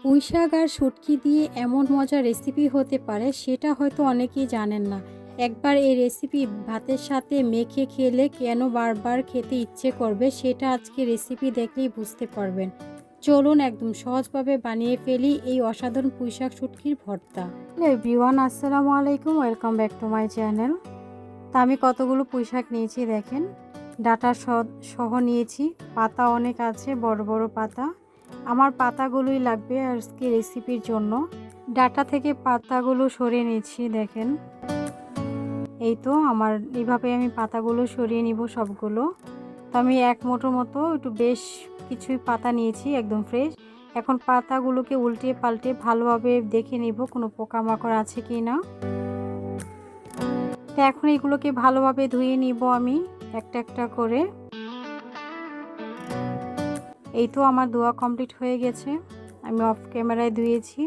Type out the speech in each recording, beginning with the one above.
পুঁই শাক আর শুটকি দিয়ে এমন মজার রেসিপি হতে পারে সেটা হয়তো অনেকেই জানেন না। একবার এই রেসিপি ভাতের সাথে মেখে খেলে কেন বারবার খেতে ইচ্ছে করবে সেটা আজকে রেসিপি দেখলেই বুঝতে পারবেন। চলুন একদম সহজভাবে বানিয়ে ফেলি এই অসাধারণ পুঁই শাক শুটকির ভর্তা। হ্যালো এভরিওয়ান, আসসালামু আলাইকুম, welcome back to my channel. তা আমি কতগুলো পুঁই শাক নিয়েছি দেখেন, ডাঁটা সহ নিয়েছি, পাতা অনেক আছে, বড় বড় পাতা। আমার পাতাগুলোই লাগবে আজকে রেসিপির জন্য। ডাঁটা থেকে পাতাগুলো সরিয়ে নিচ্ছি দেখেন। এই তো আমার এইভাবে আমি পাতাগুলো সরিয়ে নিব সবগুলো। তো আমি এক মুঠো মতো একটু বেশ কিছুই পাতা নিয়েছি, একদম ফ্রেশ। এখন পাতাগুলোকে উল্টে পাল্টে ভালোভাবে দেখে নিব কোনো পোকামাকড় আছে কি না। তো এখন এগুলোকে ভালোভাবে ধুয়ে নিব আমি একটা একটা করে। এই তো আমার ধোয়া কমপ্লিট হয়ে গেছে, আমি অফ ক্যামেরায় ধুয়েছি।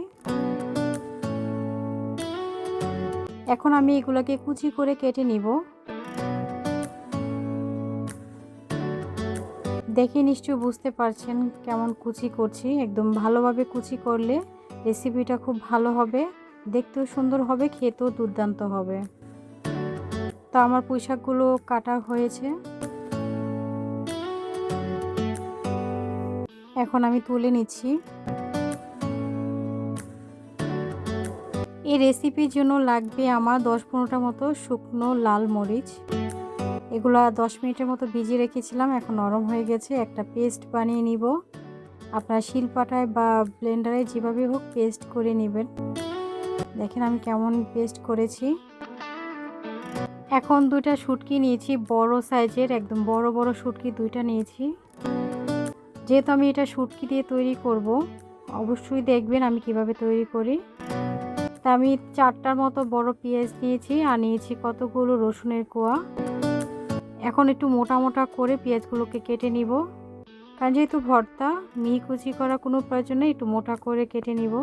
এখন আমি এগুলোকে কুচি করে কেটে নিব। দেখে নিশ্চয়ই বুঝতে পারছেন কেমন কুচি করছি। একদম ভালোভাবে কুচি করলে রেসিপিটা খুব ভালো হবে, দেখতেও সুন্দর হবে, খেতেও দুর্দান্ত হবে। তো আমার পুঁই শাকগুলো কাটা হয়েছে, এখন আমি তুলে নিচ্ছি। এই রেসিপির জন্য লাগবে আমার 10-15টা মতো শুকনো লাল মরিচ। এগুলো 10 মিনিটের মতো ভিজিয়ে রেখেছিলাম, এখন নরম হয়ে গেছে। একটা পেস্ট বানিয়ে নিব। আপনারা শিলপাটায় বা ব্লেন্ডারে যেভাবে হোক পেস্ট করে নেবেন। দেখেন আমি কেমন পেস্ট করেছি। এখন 2টা শুটকি নিয়েছি, বড় সাইজের, একদম বড় বড় শুটকি 2টা নিয়েছি। যেহেতু আমি এটা শুটকি দিয়ে তৈরি করব, অবশ্যই দেখবেন আমি কিভাবে তৈরি করি। তা আমি 4টার মতো বড় পেঁয়াজ নিয়েছি আর নিয়েছি কতগুলো রসুনের কোয়া। এখন একটু মোটা মোটা করে পেঁয়াজগুলোকে কেটে নিব, কারণ যেহেতু ভর্তা মিহি কুচি করা কোনো প্রয়োজন নেই, একটু মোটা করে কেটে নিব।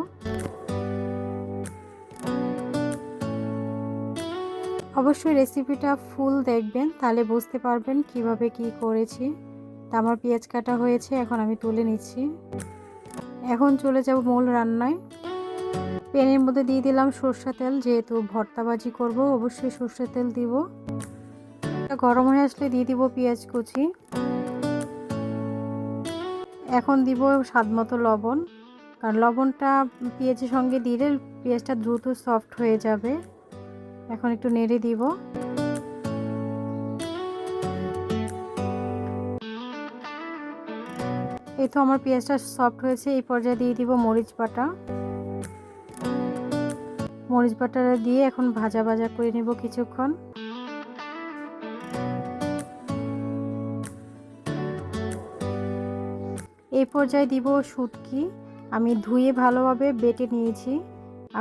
অবশ্যই রেসিপিটা ফুল দেখবেন, তাহলে বুঝতে পারবেন কিভাবে কি করেছি। তা আমার পেঁয়াজ কাটা হয়েছে, এখন আমি তুলে নিচ্ছি। এখন চলে যাব মূল রান্নায়। প্যানের মধ্যে দিয়ে দিলাম সরষের তেল, যেহেতু ভর্তা ভাজি করব অবশ্যই সরষের তেল দিব। গরম হয়ে আসলে দিয়ে দিব পেঁয়াজ কুচি। এখন দিব স্বাদমতো লবণ, কারণ লবণটা পেঁয়াজের সঙ্গে দিলে পেঁয়াজটা দ্রুত সফট হয়ে যাবে। এখন একটু নেড়ে দিব। এই তো আমার পেঁয়াজটা সফট হয়েছে, এই পর্যায়ে দিয়ে দিব মরিচ বাটা। মরিচ বাটাটা দিয়ে এখন ভাজা ভাজা করে নেব কিছুক্ষণ। এই পর্যায়ে দিব শুটকি, আমি ধুয়ে ভালোভাবে বেটে নিয়েছি।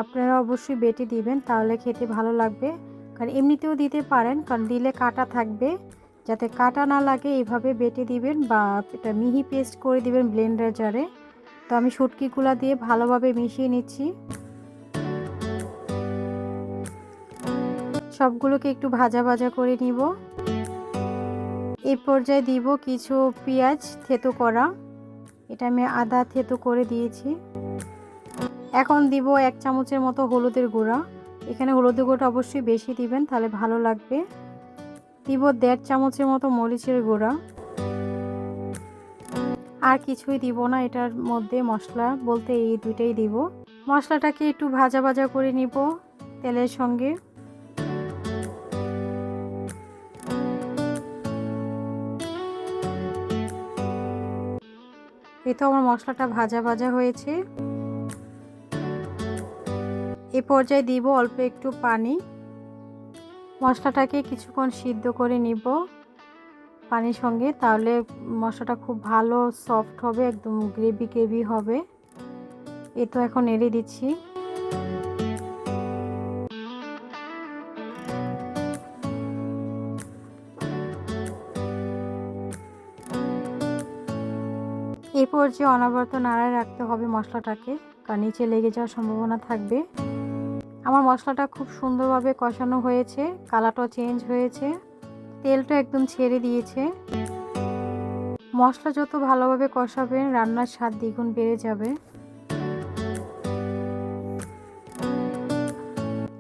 আপনারা অবশ্যই বেটে দিবেন, তাহলে খেতে ভালো লাগবে। কারণ এমনিতেও দিতে পারেন, কারণ দিলে কাটা থাকবে, যাতে কাটা না লাগে এইভাবে বেটে দিবেন বা এটা মিহি পেস্ট করে দিবেন ব্লেন্ডার জারে। তো আমি শুটকিগুলো দিয়ে ভালোভাবে মিশিয়ে নিচ্ছি। সবগুলোকে একটু ভাজা ভাজা করে নিব। এই পর্যায়ে দিব কিছু পেঁয়াজ থেতো করা, এটা আমি আদা থেতো করে দিয়েছি। এখন দিব 1 চামচের মতো হলুদের গুঁড়া। এখানে হলুদের গুঁড়োটা অবশ্যই বেশি দিবেন, তাহলে ভালো লাগবে। দিব 1.5 চামচের মতো মরিচের গুঁড়া। আর কিছুই দিব না এটার মধ্যে, মশলা বলতে এই দুইটাই দিব। মশলাটাকে একটু ভাজা ভাজা করে নিব তেলের সঙ্গে। এই তো আমার মশলাটা ভাজা ভাজা হয়েছে। এ পর্যায়ে দিব অল্প একটু পানি। মশলাটাকে কিছুক্ষণ সিদ্ধ করে নিব পানির সঙ্গে, তাহলে মশলাটা খুব ভালো সফট হবে, একদম গ্রেভি গ্রেভি হবে। এই তো এখন নেড়ে দিচ্ছি। এই পর্যায়ে অনবরত নাড়ায় রাখতে হবে মশলাটাকে, কারণ নিচে লেগে যাওয়ার সম্ভাবনা থাকবে। আমার মশলাটা খুব সুন্দরভাবে কষানো হয়েছে, কালারটাও চেঞ্জ হয়েছে, তেলটা একদম ছেড়ে দিয়েছে। মশলা যত ভালোভাবে কষাবেন রান্নার স্বাদ দ্বিগুণ বেড়ে যাবে।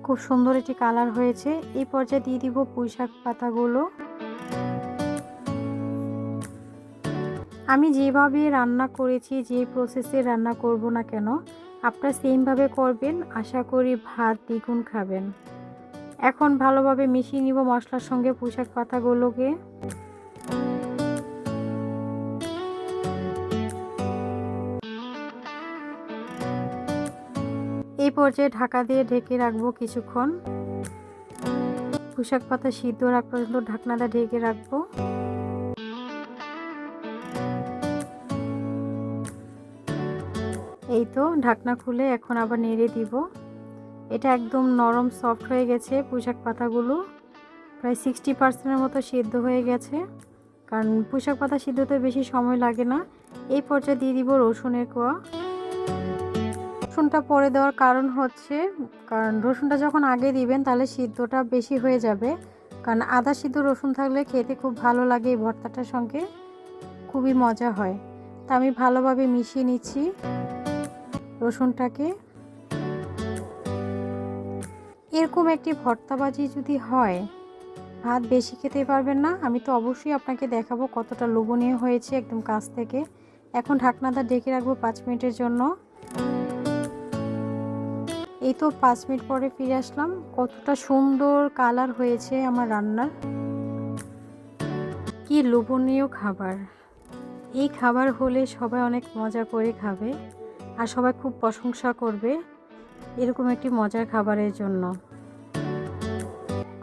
খুব সুন্দর একটি কালার হয়েছে। এই পর্যায়ে দিয়ে দিব পুঁইশাক পাতাগুলো। আমি যেভাবে রান্না করেছি, যে প্রসেসে রান্না করব না কেন, আপনারা সেমভাবে করবেন, আশা করি ভাত দ্বিগুণ খাবেন। এখন ভালোভাবে মিশিয়ে নিব মশলার সঙ্গে পুঁইশাক পাতাগুলোকে। এই পর্যায়ে ঢাকা দিয়ে ঢেকে রাখবো কিছুক্ষণ। পুঁইশাক পাতা সিদ্ধ রাখ পর্যন্ত ঢাকনাটা ঢেকে রাখবো। এই তো ঢাকনা খুলে এখন আবার নেড়ে দিব। এটা একদম নরম সফট হয়ে গেছে। পুঁইশাক পাতাগুলো প্রায় 60% মতো সিদ্ধ হয়ে গেছে, কারণ পুঁইশাক পাতা সিদ্ধতে বেশি সময় লাগে না। এই পর্যায়ে দিয়ে দিব রসুনের কোয়া। রসুনটা পরে দেওয়ার কারণ হচ্ছে, কারণ রসুনটা যখন আগে দিবেন তাহলে সিদ্ধটা বেশি হয়ে যাবে, কারণ আদা সিদ্ধ রসুন থাকলে খেতে খুব ভালো লাগে, এই ভর্তাটার সঙ্গে খুবই মজা হয়। তা আমি ভালোভাবে মিশিয়ে নিচ্ছি রসুনটাকে। এরকম একটি ভর্তাবাজি যদি হয়, ভাত বেশি খেতে পারবেন না। আমি তো অবশ্যই আপনাকে দেখাবো কতটা লোভনীয় হয়েছে একদম কাছ থেকে। এখন ঢাকনাটা ঢেকে রাখবো 5 মিনিটের জন্য। এই তো 5 মিনিট পরে ফিরে আসলাম। কতটা সুন্দর কালার হয়েছে আমার রান্নার। কি লোভনীয় খাবার! এই খাবার হলে সবাই অনেক মজা করে খাবে, আর সবাই খুব প্রশংসা করবে এরকম একটি মজার খাবারের জন্য।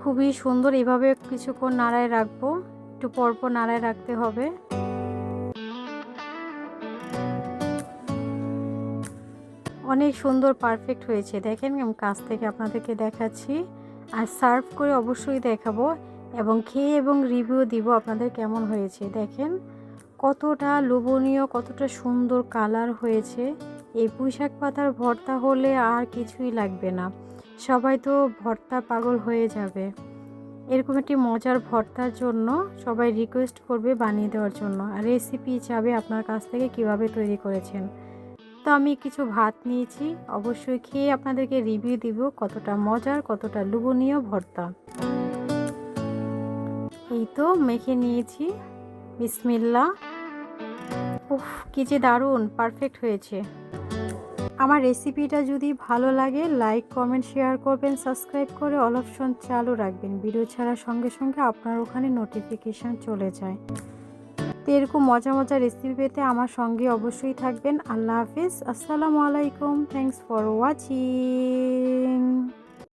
খুবই সুন্দর। এভাবে কিছুক্ষণ নাড়ায় রাখবো, একটু পরপর নাড়ায় রাখতে হবে। অনেক সুন্দর পারফেক্ট হয়েছে, দেখেন আমি কাছ থেকে আপনাদেরকে দেখাচ্ছি, আর সার্ভ করে অবশ্যই দেখাবো এবং খেয়ে এবং রিভিউ দিব আপনাদের কেমন হয়েছে। দেখেন কতটা লোভনীয়, কতটা সুন্দর কালার হয়েছে। এই পুঁইশাক পাতার ভর্তা হলে আর কিছুই লাগবে না, সবাই তো ভর্তা পাগল হয়ে যাবে। এরকম একটি মজার ভর্তার জন্য সবাই রিকোয়েস্ট করবে বানিয়ে দেওয়ার জন্য, আর রেসিপি চাবে আপনার কাছ থেকে কিভাবে তৈরি করেছেন। তো আমি কিছু ভাত নিয়েছি, অবশ্যই খেয়ে আপনাদেরকে রিভিউ দিব কতটা মজার, কতটা লোভনীয় ভর্তা। এই তো মেখে নিয়েছি, বিসমিল্লাহ। উফ, কি যে দারুণ পারফেক্ট হয়েছে। আমার রেসিপিটা যদি ভালো লাগে লাইক কমেন্ট শেয়ার করবেন, সাবস্ক্রাইব করে অল অপশন চালু রাখবেন, ভিডিও ছাড়ার সঙ্গে সঙ্গে আপনার ওখানে নোটিফিকেশান চলে যায়। তো এরকম মজা মজা রেসিপি পেতে আমার সঙ্গে অবশ্যই থাকবেন। আল্লাহ হাফিজ, আসসালামু আলাইকুম, থ্যাংকস ফর ওয়াচিং।